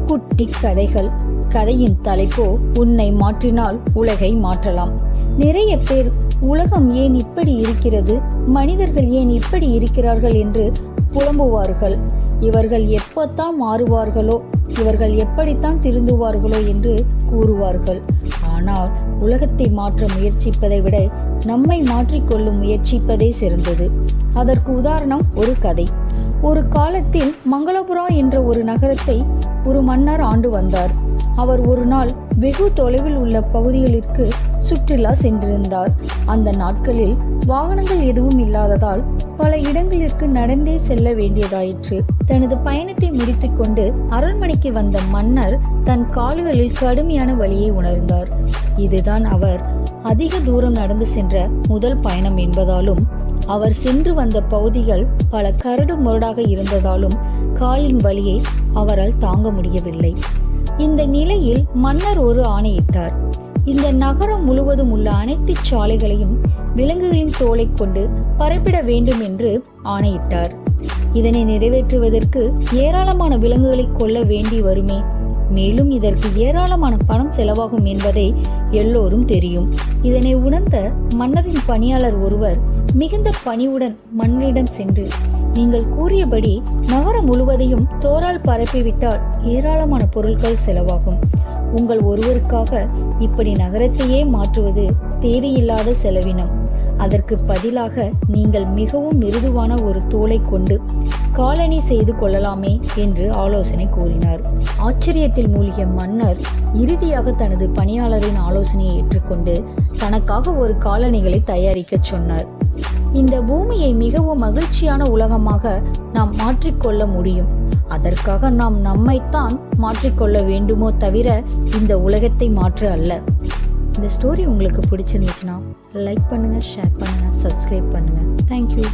குட்டி கதைகள். கதையின் தலைப்போ உன்னை மாற்றினால் உலகை மாற்றலாம். நிறைய பேர் உலகம் ஏன் இப்படி இருக்கிறது, மனிதர்கள் ஏன் இப்படி இருக்கிறார்கள் என்று புலம்புவார்கள். இவர்கள் எப்பத்தான் மாறுவார்களோ, இவர்கள் எப்படித்தான் திருந்துவார்களோ என்று கூறுவார்கள். ஆனால் உலகத்தை மாற்ற முயற்சிப்பதை விட நம்மை மாற்றிக்கொள்ளும் முயற்சிப்பதே சிறந்தது. அதற்கு உதாரணம் ஒரு கதை. ஒரு காலத்தில் மங்களபுரா என்ற ஒரு நகரத்தை ஒரு மன்னர் ஆண்டு வந்தார். அவர் ஒரு நாள் வெகு தொலைவில் உள்ள பகுதிகளிற்கு சுற்றுலா சென்றிருந்தார். அந்த நாட்களில் வாகனங்கள் எதுவும் இல்லாததால் பல இடங்களிற்கு நடந்தே செல்ல வேண்டியதாயிற்று. தனது பயணத்தை முடித்துக்கொண்டு அரண்மனைக்கு வந்த மன்னர் தன் கால்களில் கடுமையான வலியை உணர்ந்தார். இதுதான் அவர் அதிக தூரம் நடந்து சென்ற முதல் பயணம் என்பதாலும், அவர் சென்று வந்த பகுதிகள் பல கரடு முரடாக இருந்ததாலும் காலின் வலியை அவரால் தாங்க முடியவில்லை. இந்த நிலையில் மன்னர் ஒரு ஆணையிட்டார். இந்த நகரம் முழுவதும் உள்ள அனைத்து சாலைகளையும் விலங்குகளின் தோலை கொண்டு பரப்பிட வேண்டும் என்று ஆணையிட்டார். இதனை நிறைவேற்றுவதற்கு ஏராளமான விலங்குகளை கொல்ல வேண்டி வருமே, மேலும் இதற்கு ஏராளமான பணம் செலவாகும் என்பதை எல்லோரும் தெரியும். இதனை உணர்ந்த மன்னரின் பணியாளர் ஒருவர் மிகுந்த பணிவுடன் மன்னரிடம் சென்று, நீங்கள் கூறியபடி நகரம் முழுவதையும் தோரால் பரப்பிவிட்டால் ஏராளமான பொருட்கள் செலவாகும். உங்கள் ஒருவருக்காக இப்படி நகரத்தையே மாற்றுவது தேவையில்லாத செலவினம். அதற்கு பதிலாக நீங்கள் மிகவும் மிருதுவான ஒரு தோலை கொண்டு காலணி செய்து கொள்ளலாமே என்று ஆலோசனை கூறினார். ஆச்சரியத்தில் மூழ்கிய மன்னர் இறுதியாக தனது பணியாளரின் ஆலோசனையை ஏற்றுக்கொண்டு தனக்காக ஒரு காலணிகளை தயாரிக்க சொன்னார். இந்த பூமியை மிகவும் மகிழ்ச்சியான உலகமாக நாம் மாற்றிக்கொள்ள முடியும். அதற்காக நாம் நம்மைத்தான் மாற்றிக்கொள்ள வேண்டுமோ தவிர இந்த உலகத்தை மாற்ற அல்ல. இந்த ஸ்டோரி உங்களுக்கு பிடிச்சிருந்துச்சுன்னா லைக் பண்ணுங்க, ஷேர் பண்ணுங்க, சப்ஸ்கிரைப் பண்ணுங்க. தேங்க்யூ.